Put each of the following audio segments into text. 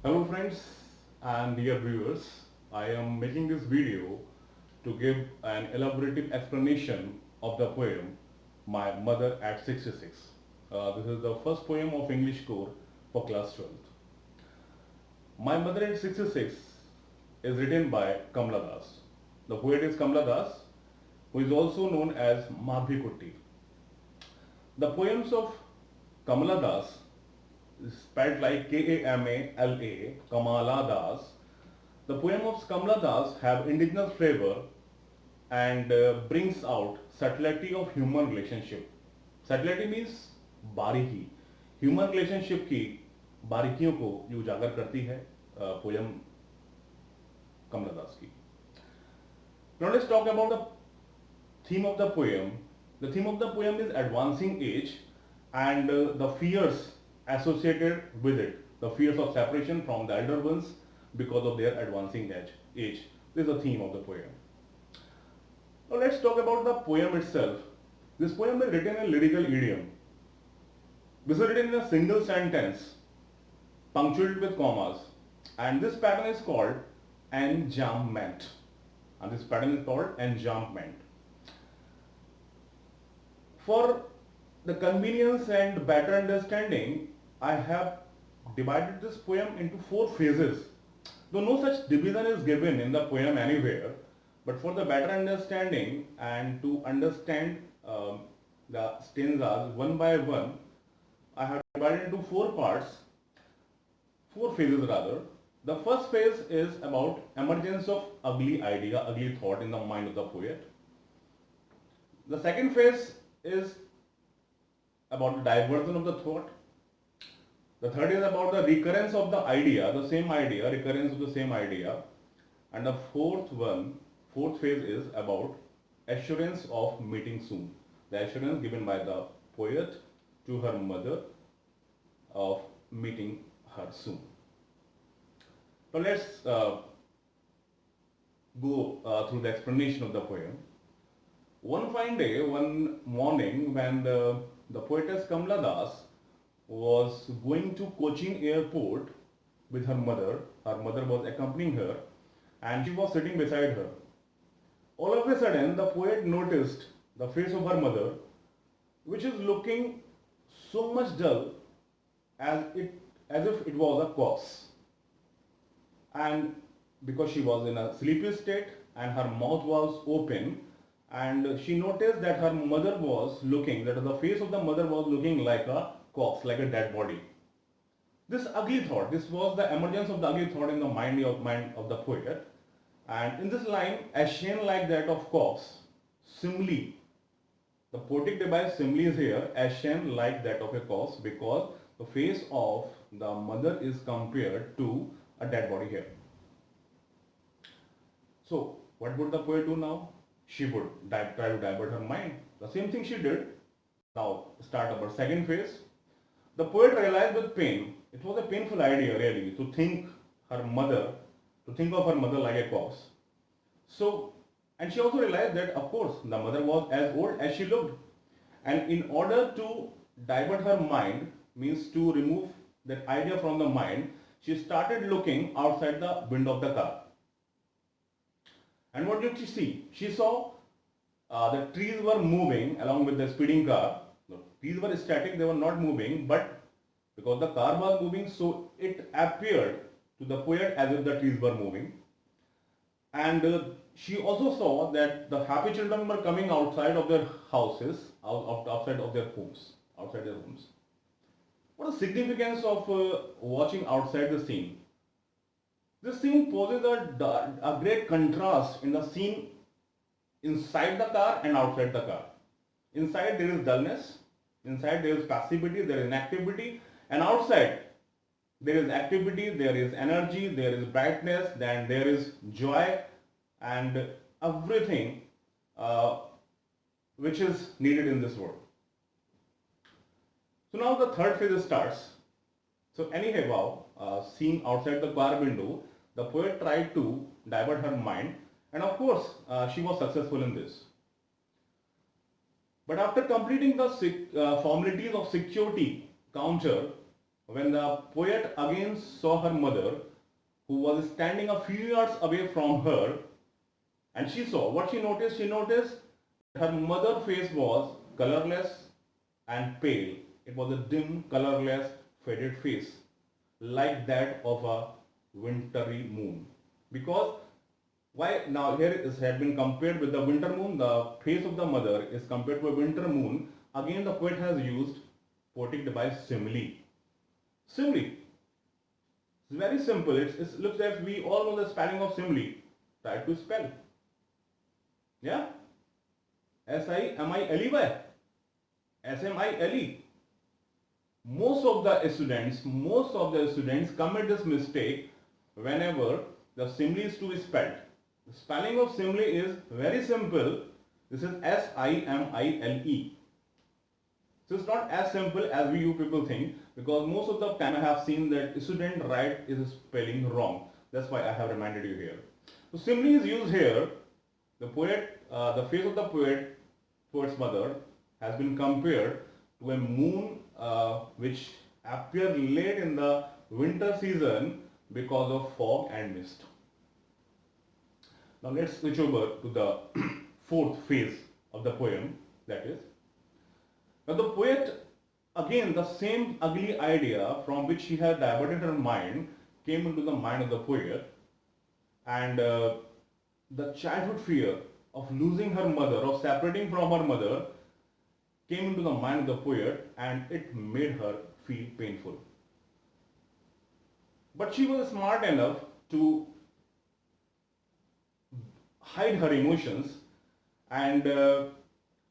Hello friends and dear viewers, I am making this video to give an elaborative explanation of the poem My Mother at 66. This is the first poem of English core for class 12th. My Mother at 66 is written by Kamla Das. The poet is Kamla Das, who is also known as Madhvi Kutti. The poems of Kamala Das, spelled like Kamala, Kamala Das. The poem of Kamala Das have indigenous flavor and brings out subtlety of human relationship. Subtlety means बारीकी. Human relationship की बारीकियों को ये उजागर करती है poem कमला दास की. Now let's talk about the theme of the poem. The theme of the poem is advancing age and the fears associated with it. The fears of separation from the elder ones because of their advancing age. This is the theme of the poem. Now let's talk about the poem itself. This poem is written in lyrical idiom. This is written in a single sentence, punctuated with commas, and this pattern is called enjambment. And this pattern is called enjambment. For the convenience and better understanding, I have divided this poem into 4 phases. Though no such division is given in the poem anywhere, but for the better understanding and to understand the stanzas one by one, I have divided into 4 parts, 4 phases rather. The first phase is about emergence of ugly idea, ugly thought in the mind of the poet. The second phase is about the diversion of the thought. The third is about the recurrence of the idea, the same idea, recurrence of the same idea. And the fourth phase is about assurance of meeting soon. The assurance given by the poet to her mother of meeting her soon. So let's go through the explanation of the poem. One fine day, one morning, when the poetess Kamla Das was going to Cochin airport with her mother was accompanying her and she was sitting beside her. All of a sudden, the poet noticed the face of her mother, which is looking so much dull as if it was a corpse. And because she was in a sleepy state and her mouth was open, and she noticed that her mother was looking, that the face of the mother was looking like a corpse, like a dead body. This ugly thought, this was the emergence of the ugly thought in the mind of the poet. And in this line, ashen like that of corpse, simile. The poetic device simile is here, ashen like that of a corpse, because the face of the mother is compared to a dead body here. So, what would the poet do now? She would try to divert her mind. The same thing she did. Now, start our second phase. The poet realized with pain, it was a painful idea really, to think of her mother like a corpse. So, and she also realized that of course the mother was as old as she looked. And in order to divert her mind, means to remove that idea from the mind, she started looking outside the window of the car. And what did she see? She saw the trees were moving along with the speeding car. The trees were static, they were not moving, but because the car was moving, so it appeared to the poet as if the trees were moving. And she also saw that the happy children were coming outside of their houses, outside of their homes, What is the significance of watching outside the scene? This scene poses a great contrast in the scene inside the car and outside the car. Inside there is dullness, inside there is passivity, there is inactivity, and outside there is activity, there is energy, there is brightness, then there is joy and everything which is needed in this world. So now the third phase starts. So anyhow, seeing outside the car window, the poet tried to divert her mind, and of course she was successful in this. But after completing the formalities of security counter, When the poet again saw her mother, who was standing a few yards away from her, and she saw what she noticed. She noticed her mother's face was colorless and pale. It was a dim, colorless, faded face, like that of a wintry moon. Because why now here it had been compared with the winter moon, the face of the mother is compared to a winter moon. Again, the poet has used poetic device simile. Simile. It's very simple. It looks like we all know the spelling of simile. Try to spell. Yeah? Simile. Smile. Most of the students commit this mistake whenever the simile is to be spelled. The spelling of simile is very simple. This is Simile. So it's not as simple as you people think, because most of the time I have seen that student write is spelling wrong. That's why I have reminded you here. So simile is used here. The face of the poet's mother, has been compared to a moon which appear late in the winter season because of fog and mist. Now let's switch over to the fourth phase of the poem, that is. Now the poet, again the same ugly idea from which she had diverted her mind came into the mind of the poet, and the childhood fear of losing her mother, of separating from her mother, came into the mind of the poet, and it made her feel painful. But she was smart enough to hide her emotions, and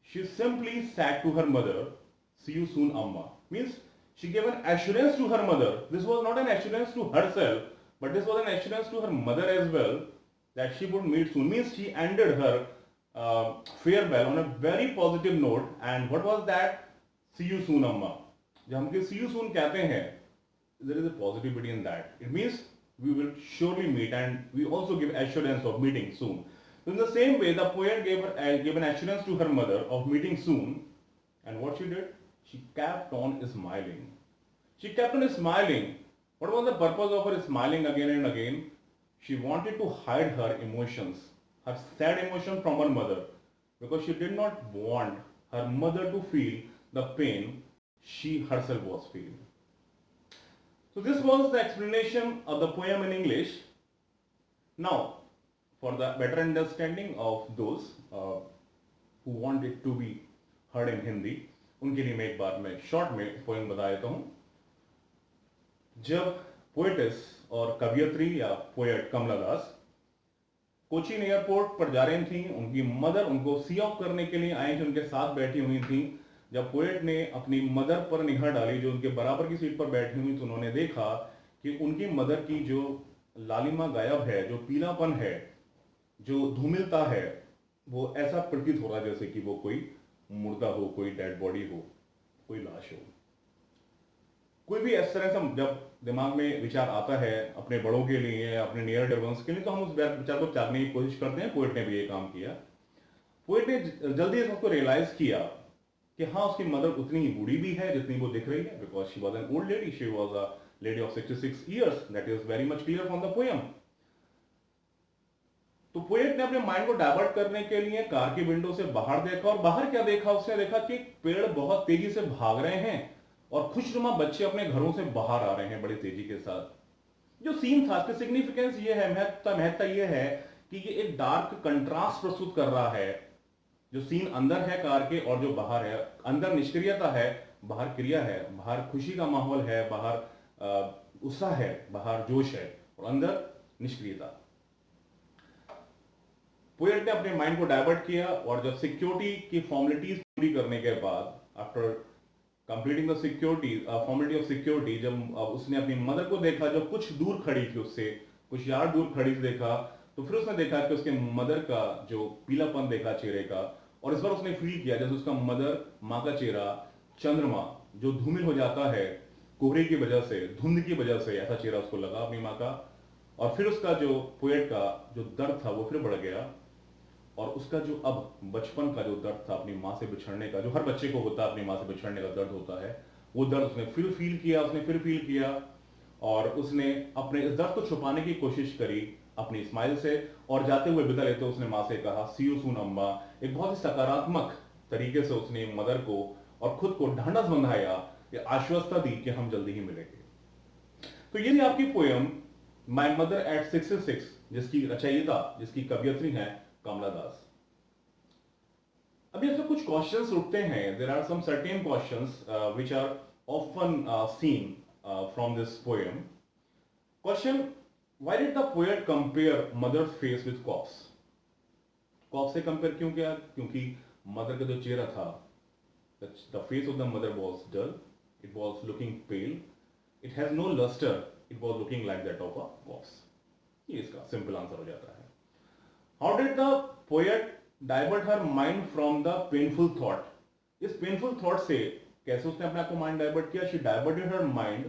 she simply said to her mother, "See you soon, Amma." Means she gave an assurance to her mother. This was not an assurance to herself, but this was an assurance to her mother as well, that she would meet soon. Means she ended her farewell on a very positive note. And what was that? See you soon, Amma. जब हम see you soon कहते हैं, there is a positivity in that. It means we will surely meet, and we also give assurance of meeting soon. So in the same way, the poet gave an assurance to her mother of meeting soon, and what she did? She kept on smiling. She kept on smiling. What was the purpose of her smiling again and again? She wanted to hide her emotions, her sad emotion from her mother, because she did not want her mother to feel the pain she herself was feeling. So this was the explanation of the poem in English. Now, for the better understanding of those who want it to be heard in Hindi, उनके लिए मैं एक बार में short में poem बता देता हूँ. जब पोएटिस और कवियत्री या पोएट कमला दास कोचीन एयरपोर्ट पर जा रही थी, उनकी मदर उनको सी ऑफ करने के लिए आई थी, उनके साथ बैठी हुई थी. जब पोएट ने अपनी मदर पर निगाह डाली जो उनके बराबर की सीट पर बैठी हुई, तो उन्होंने देखा कि उनकी मदर की जो लालिमा गायब है, जो पीलापन है, जो धूमिलता है, वो ऐसा प्रतीत हो रहा है जैसे कि वो कोई मुर्दा हो, कोई डेड बॉडी हो, कोई लाश हो. कोई भी इस तरह से जब दिमाग में विचार आता है अपने बड़ों के लिए, अपने नियर डियर वंस के लिए, तो हम उस विचार को त्यागने की कोशिश करते हैं. पोएट ने भी ये काम किया. पोएट ने जल्दी इस को रियलाइज किया कि हाँ, उसकी मदर उतनी ही बूढ़ी भी है जितनी वो दिख रही है, because she was an old lady. She was a lady of 66 years. That is very much clear from the poem. तो पोएट ने अपने माइंड को डाइवर्ट करने के लिए कार की विंडो से बाहर देखा, और बाहर क्या देखा? उसने देखा कि पेड़ बहुत तेजी से भाग रहे हैं और खुशनुमा बच्चे अपने घरों से बाहर आ रहे हैं बड़ी तेजी के साथ. जो सीन था, इसकी सिग्निफिकेंस ये है, महत्ता ये है कि ये एक डार्क कंट्रास्ट प्रस्तुत कर रहा है. जो सीन अंदर है कार के और जो बाहर है, अंदर निष्क्रियता है, बाहर क्रिया है. बाहर खुशी का माहौल है, बाहर उत्साह है, बाहर जोश है, और अंदर निष्क्रियता. पोएट ने अपने माइंड को डाइवर्ट किया, और जब सिक्योरिटी की फॉर्मेलिटीज पूरी करने के बाद, after completing the security formality of security, जब उसने अपनी मदर को देखा जो कुछ दूर खड़ी थी, उससे कुछ यार्ड दूर खड़ी थी, देखा, तो फिर उसने देखा कि उसके मदर का जो पीलापन देखा चेहरे का, और इस बार उसने फील किया जैसे उसका मदर माँ का चेहरा चंद्रमा जो धूमिल हो जाता है कोहरे की वजह से, धुंध की वजह से, ऐसा चेहरा उसको लगा अपनी माँ का. और फिर उसका जो पोएट का जो दर्द था वो फिर बढ़ गया, और उसका जो अब बचपन का जो दर्द था अपनी माँ से बिछड़ने का, जो हर बच्चे को होता है, अपनी माँ से बिछड़ने का दर्द होता है, वो दर्द उसने फिर फील किया और उसने अपने इस दर्द को छुपाने की कोशिश करी अपनी स्माइल से, और जाते हुए विदा लेते उसने माँ से कहा सी यू सून अम्मा। एक बहुत ही सकारात्मक तरीके से उसने मदर को और खुद को ढांढस बंधाया, ये आश्वस्ता दी कि हम जल्दी ही मिलेंगे। तो ये थी आपकी पोयम माई मदर एट 66, जिसकी रचयिता, जिसकी कवियत्री हैं कमला दास। अभी इसमें कुछ क्वेश्चंस उठते हैं। There are some certain questions which are often seen from this poem. Question, why did the poet compare mother's face with corpse? Corpse से कंपेयर क्यों किया? क्योंकि मदर का जो चेहरा था, the face of the mother was dull, it was looking pale, it has no lustre, it was looking like that of a corpse. ये इसका सिंपल आंसर हो जाता है। How did the poet divert her mind from the painful thought? इस painful thought से कैसे उसने अपने आप को माइंड डाइवर्ट किया? She diverted her mind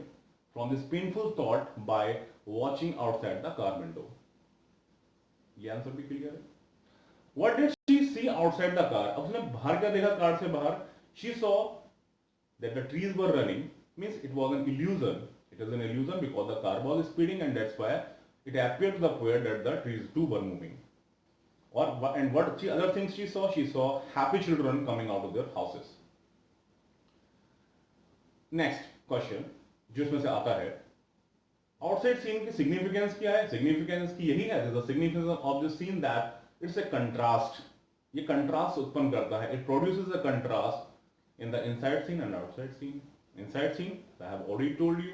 from this painful thought by watching outside the car window. ये आंसर भी क्लियर है। What did she see outside the car? अब उसने बाहर क्या देखा? कार से बाहर she saw that the trees were running, means it was an illusion. It was an illusion because the car was speeding, and that's why it appeared to the poet that the trees too were moving. Or and what other things she saw? She saw happy children coming out of their houses. Next question, जो इसमें से आता है, outside scene की significance क्या है? Significance की यही है, the significance of the seen that it's a contrast. ये कंट्रास्ट उत्पन्न करता है, it produces a contrast in the inside scene and outside scene. Inside scene, I have already told you,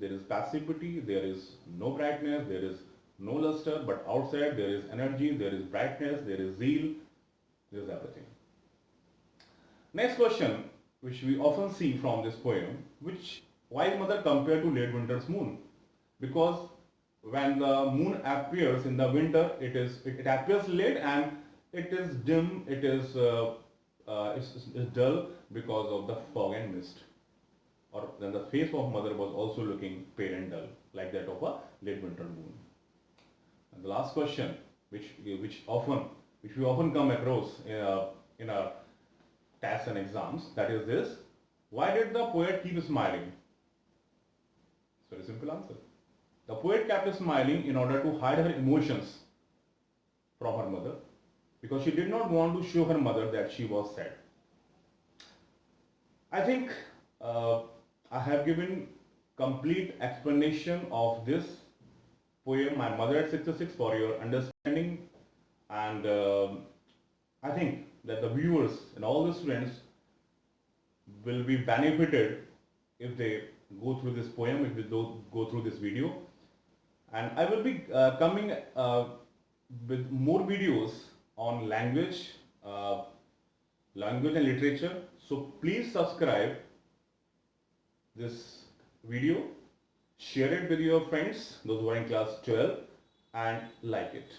there is passivity, there is no brightness, there is no luster, but outside there is energy, there is brightness, there is zeal, there is everything. Next question, which we often see from this poem, which wise mother compared to late winter's moon? Because when the moon appears in the winter, it appears late and it is dim, it's dull because of the fog and mist. Or then the face of mother was also looking pale and dull, like that of a late winter moon. And the last question, which we often come across in our tests and exams, that is this: why did the poet keep smiling? It's a very simple answer. The poet kept smiling in order to hide her emotions from her mother, because she did not want to show her mother that she was sad. I think I have given complete explanation of this poem, My Mother at 66, for your understanding, and I think that the viewers and all the students will be benefited if they go through this poem, if they go through this video. And I will be coming with more videos on language and literature. So please subscribe this video, share it with your friends, those who are in class 12, and like it.